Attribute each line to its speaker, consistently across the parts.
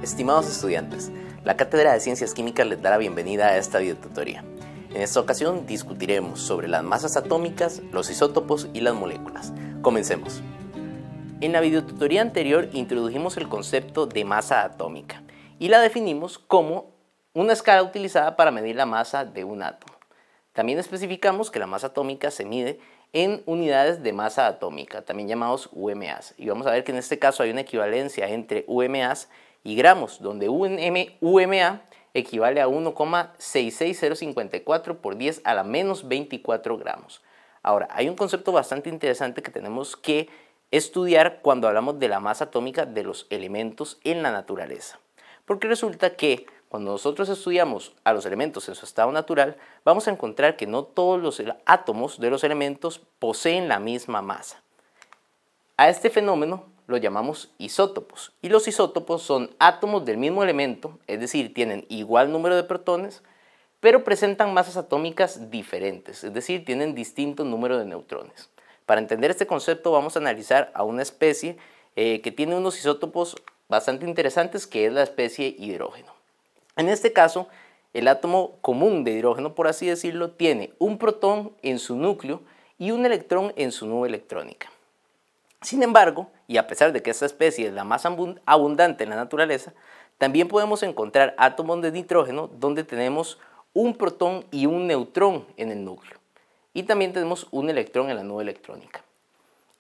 Speaker 1: Estimados estudiantes, la Cátedra de Ciencias Químicas les da la bienvenida a esta videotutoría. En esta ocasión discutiremos sobre las masas atómicas, los isótopos y las moléculas. Comencemos. En la videotutoría anterior introdujimos el concepto de masa atómica y la definimos como una escala utilizada para medir la masa de un átomo. También especificamos que la masa atómica se mide en unidades de masa atómica, también llamados UMAs. Y vamos a ver que en este caso hay una equivalencia entre UMAs y gramos, donde UMA equivale a 1,66054 por 10 a la menos 24 gramos. Ahora, hay un concepto bastante interesante que tenemos que estudiar cuando hablamos de la masa atómica de los elementos en la naturaleza. Porque resulta que cuando nosotros estudiamos a los elementos en su estado natural, vamos a encontrar que no todos los átomos de los elementos poseen la misma masa. A este fenómeno lo llamamos isótopos, y los isótopos son átomos del mismo elemento, es decir, tienen igual número de protones, pero presentan masas atómicas diferentes, es decir, tienen distinto número de neutrones. Para entender este concepto vamos a analizar a una especie que tiene unos isótopos bastante interesantes, que es la especie hidrógeno. En este caso, el átomo común de hidrógeno, por así decirlo, tiene un protón en su núcleo y un electrón en su nube electrónica. Sin embargo, y a pesar de que esta especie es la más abundante en la naturaleza, también podemos encontrar átomos de nitrógeno donde tenemos un protón y un neutrón en el núcleo. Y también tenemos un electrón en la nube electrónica.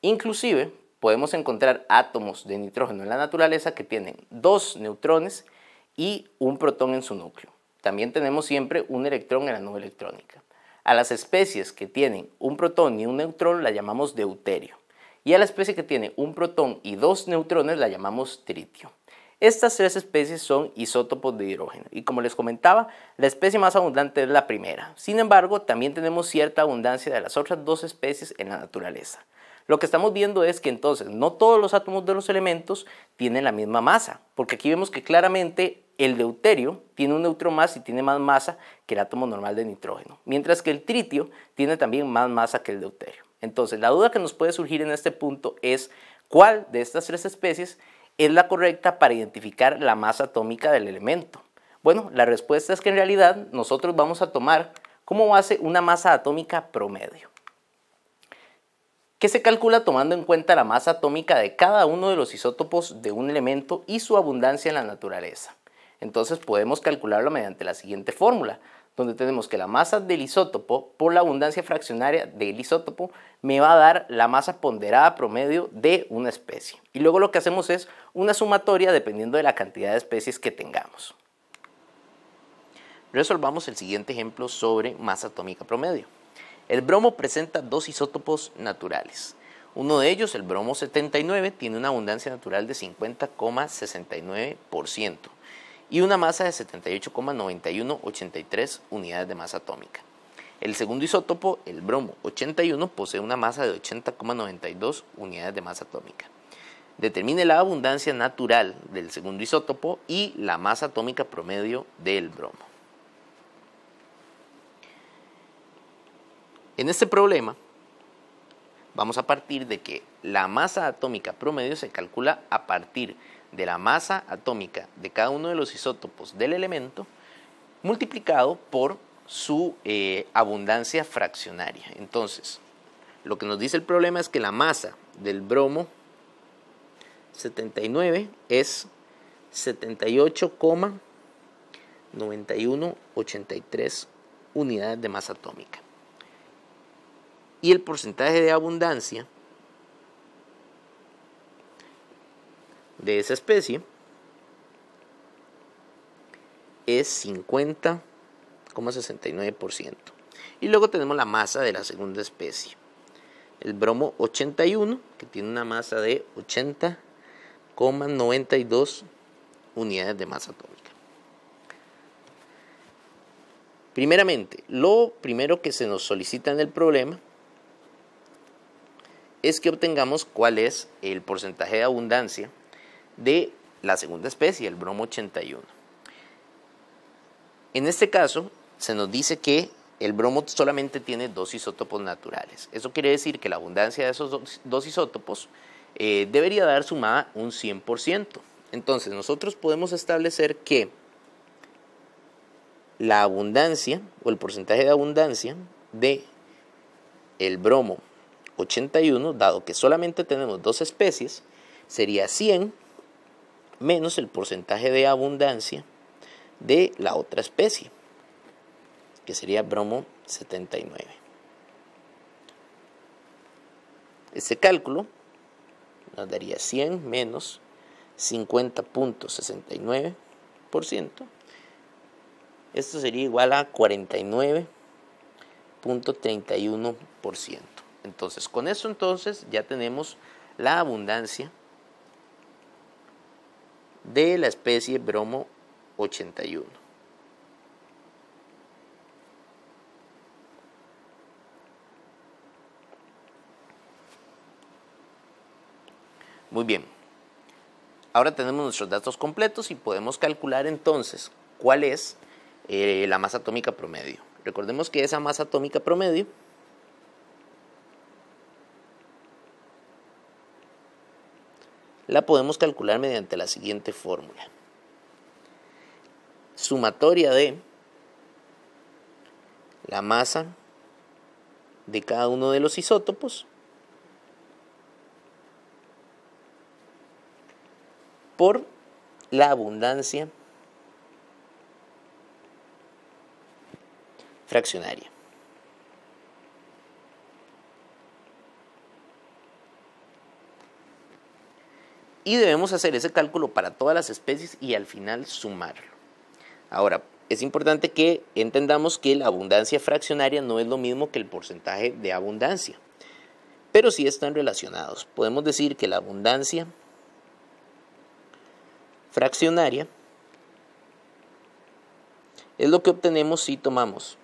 Speaker 1: Inclusive, podemos encontrar átomos de nitrógeno en la naturaleza que tienen dos neutrones y un protón en su núcleo. También tenemos siempre un electrón en la nube electrónica. A las especies que tienen un protón y un neutrón la llamamos deuterio. Y a la especie que tiene un protón y dos neutrones la llamamos tritio. Estas tres especies son isótopos de hidrógeno y, como les comentaba, la especie más abundante es la primera. Sin embargo, también tenemos cierta abundancia de las otras dos especies en la naturaleza. Lo que estamos viendo es que entonces no todos los átomos de los elementos tienen la misma masa, porque aquí vemos que claramente el deuterio tiene un neutrón más y tiene más masa que el átomo normal de nitrógeno, mientras que el tritio tiene también más masa que el deuterio. Entonces, la duda que nos puede surgir en este punto es cuál de estas tres especies es la correcta para identificar la masa atómica del elemento. Bueno, la respuesta es que en realidad nosotros vamos a tomar como base una masa atómica promedio, que se calcula tomando en cuenta la masa atómica de cada uno de los isótopos de un elemento y su abundancia en la naturaleza. Entonces podemos calcularlo mediante la siguiente fórmula, donde tenemos que la masa del isótopo por la abundancia fraccionaria del isótopo me va a dar la masa ponderada promedio de una especie. Y luego lo que hacemos es una sumatoria dependiendo de la cantidad de especies que tengamos. Resolvamos el siguiente ejemplo sobre masa atómica promedio. El bromo presenta dos isótopos naturales. Uno de ellos, el bromo 79, tiene una abundancia natural de 50,69% y una masa de 78,9183 unidades de masa atómica. El segundo isótopo, el bromo 81, posee una masa de 80,92 unidades de masa atómica. Determine la abundancia natural del segundo isótopo y la masa atómica promedio del bromo. En este problema vamos a partir de que la masa atómica promedio se calcula a partir de la masa atómica de cada uno de los isótopos del elemento multiplicado por su abundancia fraccionaria. Entonces, lo que nos dice el problema es que la masa del bromo 79 es 78,9183 unidades de masa atómica. Y el porcentaje de abundancia de esa especie es 50,69%. Y luego tenemos la masa de la segunda especie, el bromo 81, que tiene una masa de 80,92 unidades de masa atómica. Primeramente, lo primero que se nos solicita en el problema es que obtengamos cuál es el porcentaje de abundancia de la segunda especie, el bromo 81. En este caso, se nos dice que el bromo solamente tiene dos isótopos naturales. Eso quiere decir que la abundancia de esos dos isótopos debería dar sumada un 100%. Entonces nosotros podemos establecer que la abundancia o el porcentaje de abundancia de el bromo 81, dado que solamente tenemos dos especies, sería 100 menos el porcentaje de abundancia de la otra especie, que sería bromo 79. Este cálculo nos daría 100 menos 50.69%. Esto sería igual a 49.31%. Entonces, con eso ya tenemos la abundancia de la especie bromo 81. Muy bien. Ahora tenemos nuestros datos completos y podemos calcular entonces cuál es la masa atómica promedio. Recordemos que esa masa atómica promedio la podemos calcular mediante la siguiente fórmula. Sumatoria de la masa de cada uno de los isótopos por la abundancia fraccionaria. Y debemos hacer ese cálculo para todas las especies y al final sumarlo. Ahora, es importante que entendamos que la abundancia fraccionaria no es lo mismo que el porcentaje de abundancia, pero sí están relacionados. Podemos decir que la abundancia fraccionaria es lo que obtenemos si tomamos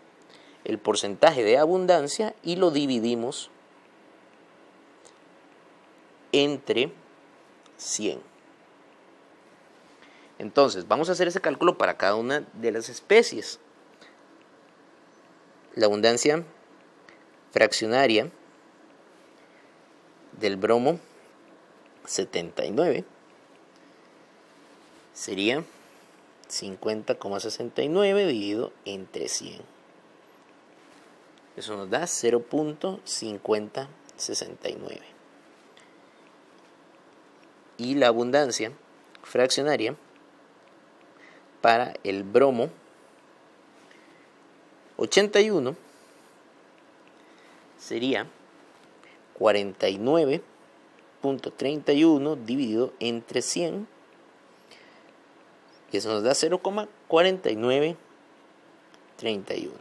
Speaker 1: el porcentaje de abundancia y lo dividimos entre 100. Entonces, vamos a hacer ese cálculo para cada una de las especies. La abundancia fraccionaria del bromo 79 sería 50,69 dividido entre 100. Eso nos da 0.5069. Y la abundancia fraccionaria para el bromo 81 sería 49.31 dividido entre 100, y eso nos da 0,4931.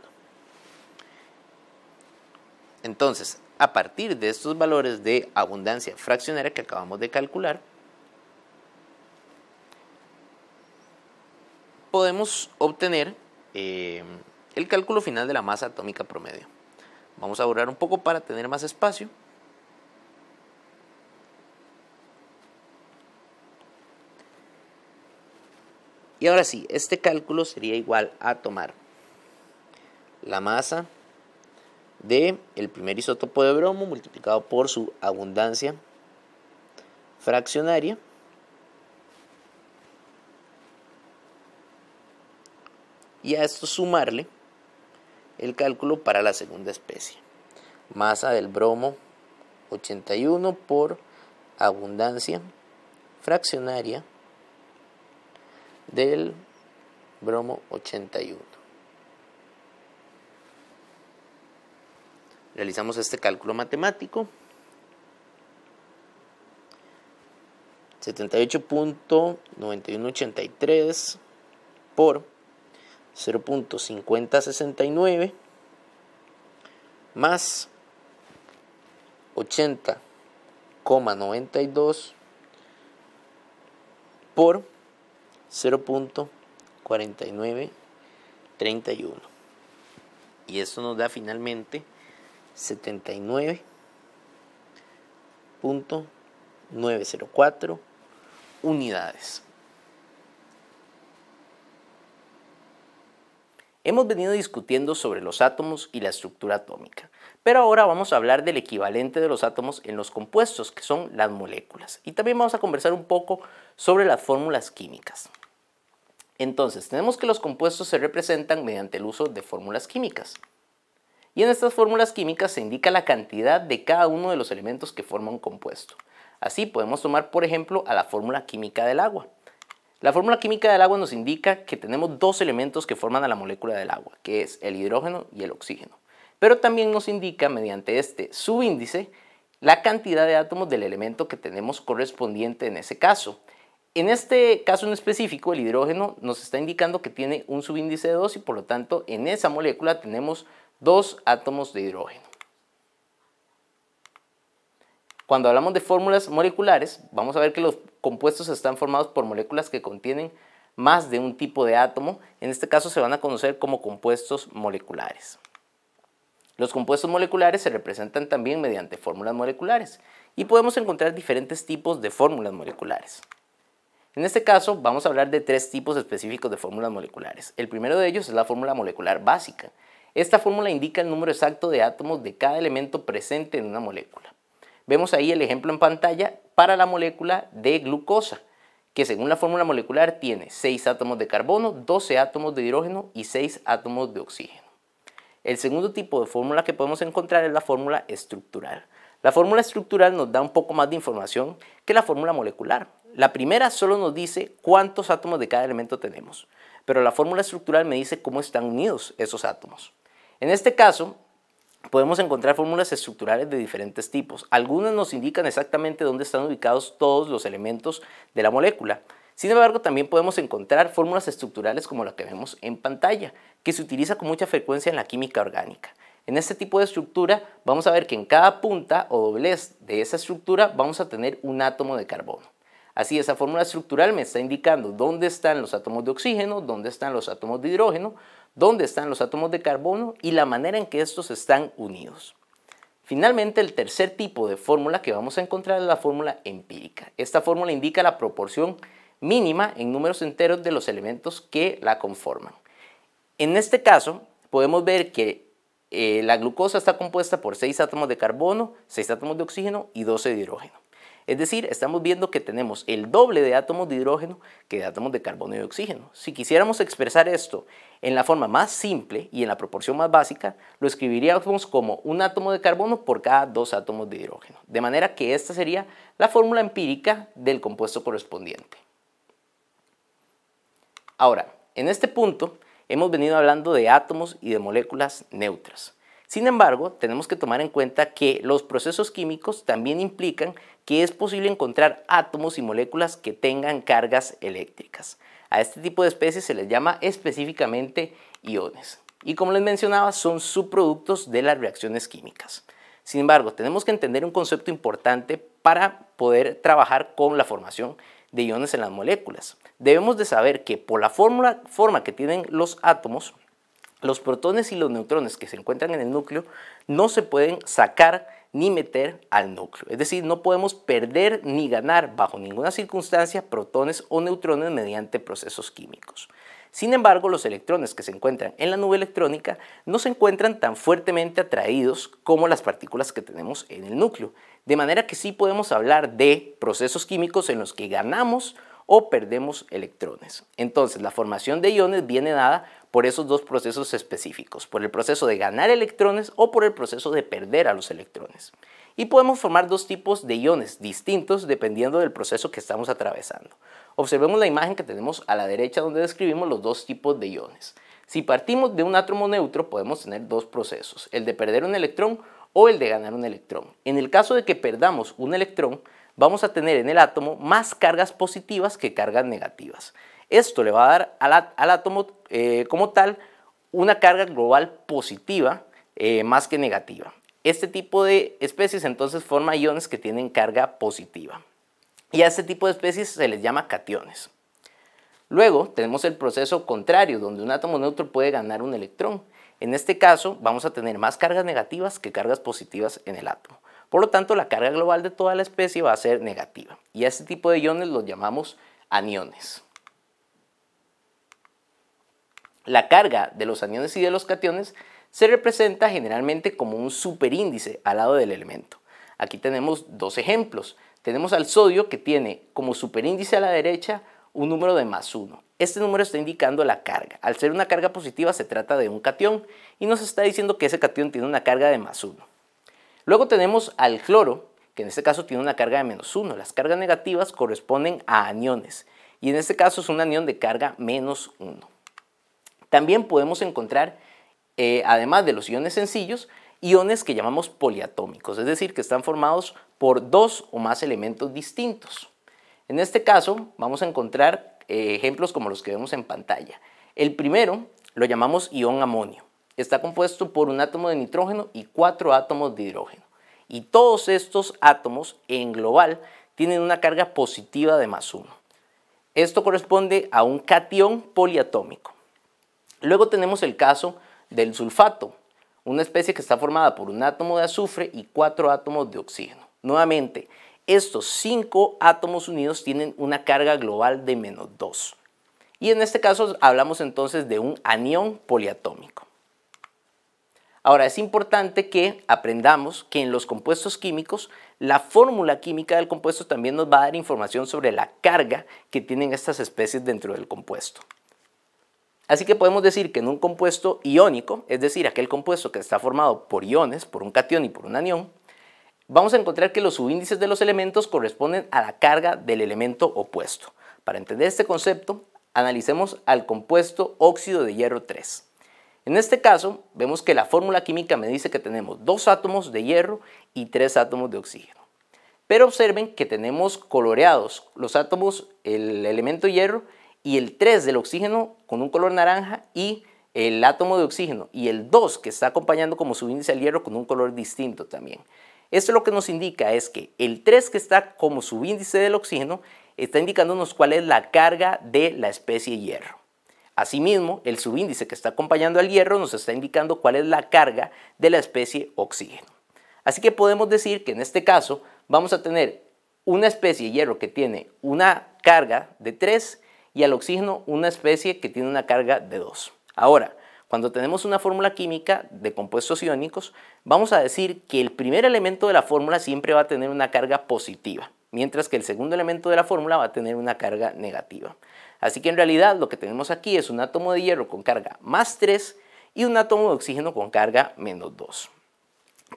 Speaker 1: Entonces, a partir de estos valores de abundancia fraccionaria que acabamos de calcular, podemos obtener el cálculo final de la masa atómica promedio. Vamos a borrar un poco para tener más espacio. Y ahora sí, este cálculo sería igual a tomar la masa del primer isótopo de bromo multiplicado por su abundancia fraccionaria y a esto sumarle el cálculo para la segunda especie. Masa del bromo 81 por abundancia fraccionaria del bromo 81. Realizamos este cálculo matemático. 78.9183 por 0.5069 más 80,92 por 0.4931. Y esto nos da finalmente 79.904 unidades. Hemos venido discutiendo sobre los átomos y la estructura atómica, pero ahora vamos a hablar del equivalente de los átomos en los compuestos, que son las moléculas. Y también vamos a conversar un poco sobre las fórmulas químicas. Entonces, tenemos que los compuestos se representan mediante el uso de fórmulas químicas. Y en estas fórmulas químicas se indica la cantidad de cada uno de los elementos que forma un compuesto. Así podemos tomar, por ejemplo, a la fórmula química del agua. La fórmula química del agua nos indica que tenemos dos elementos que forman a la molécula del agua, que es el hidrógeno y el oxígeno. Pero también nos indica mediante este subíndice la cantidad de átomos del elemento que tenemos correspondiente en ese caso. En este caso en específico, el hidrógeno nos está indicando que tiene un subíndice de 2 y por lo tanto en esa molécula tenemos 2 átomos de hidrógeno. Cuando hablamos de fórmulas moleculares, vamos a ver que los compuestos están formados por moléculas que contienen más de un tipo de átomo. En este caso se van a conocer como compuestos moleculares. Los compuestos moleculares se representan también mediante fórmulas moleculares y podemos encontrar diferentes tipos de fórmulas moleculares. En este caso vamos a hablar de 3 tipos específicos de fórmulas moleculares. El primero de ellos es la fórmula molecular básica. Esta fórmula indica el número exacto de átomos de cada elemento presente en una molécula. Vemos ahí el ejemplo en pantalla para la molécula de glucosa, que según la fórmula molecular tiene 6 átomos de carbono, 12 átomos de hidrógeno y 6 átomos de oxígeno. El segundo tipo de fórmula que podemos encontrar es la fórmula estructural. La fórmula estructural nos da un poco más de información que la fórmula molecular. La primera solo nos dice cuántos átomos de cada elemento tenemos, pero la fórmula estructural me dice cómo están unidos esos átomos. En este caso, podemos encontrar fórmulas estructurales de diferentes tipos. Algunas nos indican exactamente dónde están ubicados todos los elementos de la molécula. Sin embargo, también podemos encontrar fórmulas estructurales como la que vemos en pantalla, que se utiliza con mucha frecuencia en la química orgánica. En este tipo de estructura vamos a ver que en cada punta o doblez de esa estructura vamos a tener un átomo de carbono. Así, esa fórmula estructural me está indicando dónde están los átomos de oxígeno, dónde están los átomos de hidrógeno, dónde están los átomos de carbono y la manera en que estos están unidos. Finalmente, el tercer tipo de fórmula que vamos a encontrar es la fórmula empírica. Esta fórmula indica la proporción mínima en números enteros de los elementos que la conforman. En este caso, podemos ver que la glucosa está compuesta por 6 átomos de carbono, 6 átomos de oxígeno y 12 de hidrógeno. Es decir, estamos viendo que tenemos el doble de átomos de hidrógeno que de átomos de carbono y de oxígeno. Si quisiéramos expresar esto en la forma más simple y en la proporción más básica, lo escribiríamos como un átomo de carbono por cada 2 átomos de hidrógeno. De manera que esta sería la fórmula empírica del compuesto correspondiente. Ahora, en este punto hemos venido hablando de átomos y de moléculas neutras. Sin embargo, tenemos que tomar en cuenta que los procesos químicos también implican que es posible encontrar átomos y moléculas que tengan cargas eléctricas. A este tipo de especies se les llama específicamente iones. Y como les mencionaba, son subproductos de las reacciones químicas. Sin embargo, tenemos que entender un concepto importante para poder trabajar con la formación de iones en las moléculas. Debemos de saber que por la forma que tienen los átomos, los protones y los neutrones que se encuentran en el núcleo no se pueden sacar ni meter al núcleo. Es decir, no podemos perder ni ganar bajo ninguna circunstancia protones o neutrones mediante procesos químicos. Sin embargo, los electrones que se encuentran en la nube electrónica no se encuentran tan fuertemente atraídos como las partículas que tenemos en el núcleo. De manera que sí podemos hablar de procesos químicos en los que ganamos o perdemos electrones. Entonces, la formación de iones viene dada por esos dos procesos específicos, por el proceso de ganar electrones o por el proceso de perder a los electrones. Y podemos formar dos tipos de iones distintos dependiendo del proceso que estamos atravesando. Observemos la imagen que tenemos a la derecha donde describimos los dos tipos de iones. Si partimos de un átomo neutro podemos tener dos procesos, el de perder un electrón o el de ganar un electrón. En el caso de que perdamos un electrón, vamos a tener en el átomo más cargas positivas que cargas negativas. Esto le va a dar al átomo como tal una carga global positiva más que negativa. Este tipo de especies entonces forma iones que tienen carga positiva. Y a este tipo de especies se les llama cationes. Luego tenemos el proceso contrario, donde un átomo neutro puede ganar un electrón. En este caso vamos a tener más cargas negativas que cargas positivas en el átomo. Por lo tanto, la carga global de toda la especie va a ser negativa. Y a este tipo de iones los llamamos aniones. La carga de los aniones y de los cationes se representa generalmente como un superíndice al lado del elemento. Aquí tenemos dos ejemplos. Tenemos al sodio que tiene como superíndice a la derecha un número de +1. Este número está indicando la carga. Al ser una carga positiva se trata de un catión y nos está diciendo que ese catión tiene una carga de +1. Luego tenemos al cloro, que en este caso tiene una carga de -1. Las cargas negativas corresponden a aniones y en este caso es un anión de carga -1. También podemos encontrar, además de los iones sencillos, iones que llamamos poliatómicos, es decir, que están formados por dos o más elementos distintos. En este caso vamos a encontrar ejemplos como los que vemos en pantalla. El primero lo llamamos ion amonio. Está compuesto por un átomo de nitrógeno y 4 átomos de hidrógeno. Y todos estos átomos en global tienen una carga positiva de +1. Esto corresponde a un catión poliatómico. Luego tenemos el caso del sulfato, una especie que está formada por un átomo de azufre y 4 átomos de oxígeno. Nuevamente, estos 5 átomos unidos tienen una carga global de -2. Y en este caso hablamos entonces de un anión poliatómico. Ahora, es importante que aprendamos que en los compuestos químicos, la fórmula química del compuesto también nos va a dar información sobre la carga que tienen estas especies dentro del compuesto. Así que podemos decir que en un compuesto iónico, es decir, aquel compuesto que está formado por iones, por un catión y por un anión, vamos a encontrar que los subíndices de los elementos corresponden a la carga del elemento opuesto. Para entender este concepto, analicemos al compuesto óxido de hierro 3. En este caso, vemos que la fórmula química me dice que tenemos 2 átomos de hierro y 3 átomos de oxígeno. Pero observen que tenemos coloreados los átomos, el elemento hierro y el 3 del oxígeno con un color naranja y el átomo de oxígeno y el 2 que está acompañando como subíndice al hierro con un color distinto también. Esto lo que nos indica es que el 3 que está como subíndice del oxígeno está indicándonos cuál es la carga de la especie hierro. Asimismo, el subíndice que está acompañando al hierro nos está indicando cuál es la carga de la especie oxígeno. Así que podemos decir que en este caso vamos a tener una especie hierro que tiene una carga de 3 y al oxígeno una especie que tiene una carga de 2. Ahora, cuando tenemos una fórmula química de compuestos iónicos, vamos a decir que el primer elemento de la fórmula siempre va a tener una carga positiva, mientras que el segundo elemento de la fórmula va a tener una carga negativa. Así que en realidad lo que tenemos aquí es un átomo de hierro con carga +3 y un átomo de oxígeno con carga -2.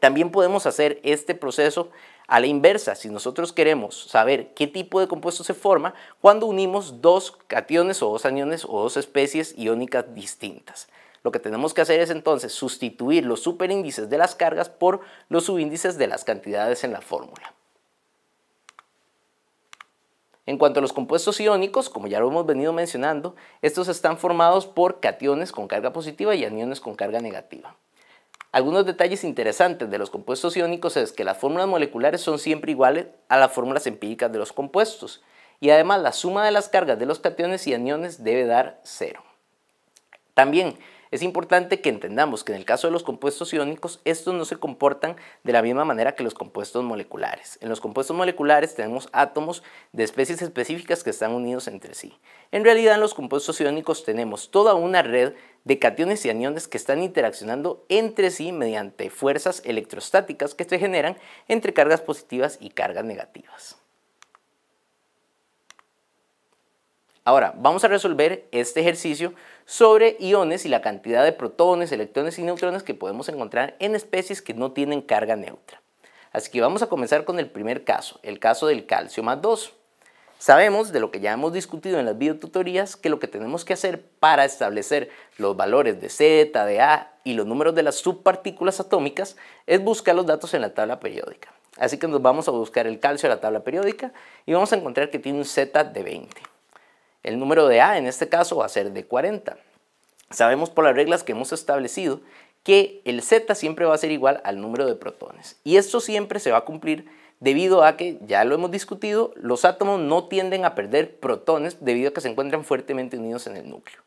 Speaker 1: También podemos hacer este proceso a la inversa, si nosotros queremos saber qué tipo de compuesto se forma cuando unimos dos cationes o dos aniones o dos especies iónicas distintas. Lo que tenemos que hacer es entonces sustituir los superíndices de las cargas por los subíndices de las cantidades en la fórmula. En cuanto a los compuestos iónicos, como ya lo hemos venido mencionando, estos están formados por cationes con carga positiva y aniones con carga negativa. Algunos detalles interesantes de los compuestos iónicos es que las fórmulas moleculares son siempre iguales a las fórmulas empíricas de los compuestos y además la suma de las cargas de los cationes y aniones debe dar 0. También es importante que entendamos que en el caso de los compuestos iónicos, estos no se comportan de la misma manera que los compuestos moleculares. En los compuestos moleculares tenemos átomos de especies específicas que están unidos entre sí. En realidad en los compuestos iónicos tenemos toda una red de cationes y aniones que están interaccionando entre sí mediante fuerzas electrostáticas que se generan entre cargas positivas y cargas negativas. Ahora, vamos a resolver este ejercicio sobre iones y la cantidad de protones, electrones y neutrones que podemos encontrar en especies que no tienen carga neutra. Así que vamos a comenzar con el primer caso, el caso del calcio +2. Sabemos, de lo que ya hemos discutido en las videotutorías, que lo que tenemos que hacer para establecer los valores de Z, de A y los números de las subpartículas atómicas es buscar los datos en la tabla periódica. Así que nos vamos a buscar el calcio en la tabla periódica y vamos a encontrar que tiene un Z de 20. El número de A en este caso va a ser de 40. Sabemos por las reglas que hemos establecido que el Z siempre va a ser igual al número de protones. Y esto siempre se va a cumplir debido a que, ya lo hemos discutido, los átomos no tienden a perder protones debido a que se encuentran fuertemente unidos en el núcleo.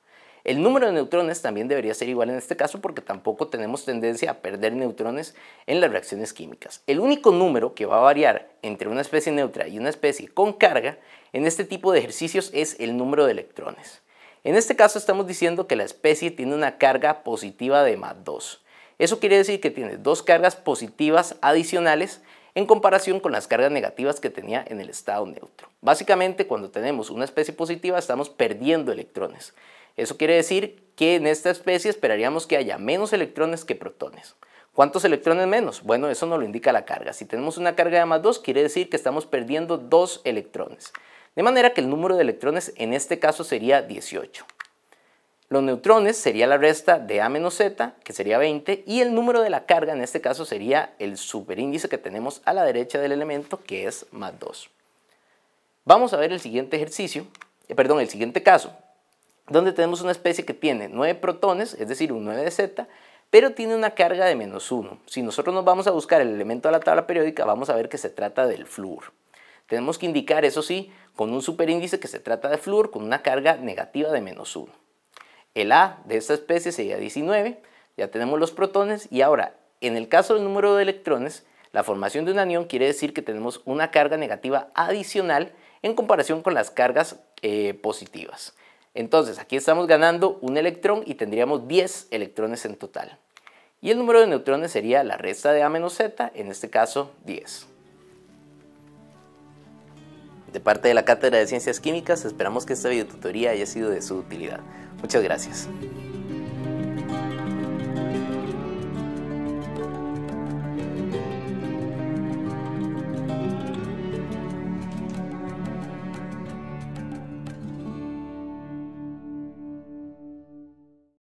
Speaker 1: El número de neutrones también debería ser igual en este caso porque tampoco tenemos tendencia a perder neutrones en las reacciones químicas. El único número que va a variar entre una especie neutra y una especie con carga en este tipo de ejercicios es el número de electrones. En este caso estamos diciendo que la especie tiene una carga positiva de +2. Eso quiere decir que tiene dos cargas positivas adicionales en comparación con las cargas negativas que tenía en el estado neutro. Básicamente, cuando tenemos una especie positiva estamos perdiendo electrones. Eso quiere decir que en esta especie esperaríamos que haya menos electrones que protones. ¿Cuántos electrones menos? Bueno, eso nos lo indica la carga. Si tenemos una carga de +2, quiere decir que estamos perdiendo 2 electrones. De manera que el número de electrones en este caso sería 18. Los neutrones sería la resta de A menos Z, que sería 20, y el número de la carga en este caso sería el superíndice que tenemos a la derecha del elemento, que es +2. Vamos a ver el siguiente el siguiente caso, donde tenemos una especie que tiene 9 protones, es decir, un 9 de Z, pero tiene una carga de -1. Si nosotros nos vamos a buscar el elemento de la tabla periódica, vamos a ver que se trata del flúor. Tenemos que indicar, eso sí, con un superíndice que se trata de flúor con una carga negativa de -1. El A de esta especie sería 19, ya tenemos los protones y ahora, en el caso del número de electrones, la formación de un anión quiere decir que tenemos una carga negativa adicional en comparación con las cargas positivas. Entonces, aquí estamos ganando un electrón y tendríamos 10 electrones en total. Y el número de neutrones sería la resta de A menos Z, en este caso 10. De parte de la Cátedra de Ciencias Químicas, esperamos que esta videotutoría haya sido de su utilidad. Muchas gracias.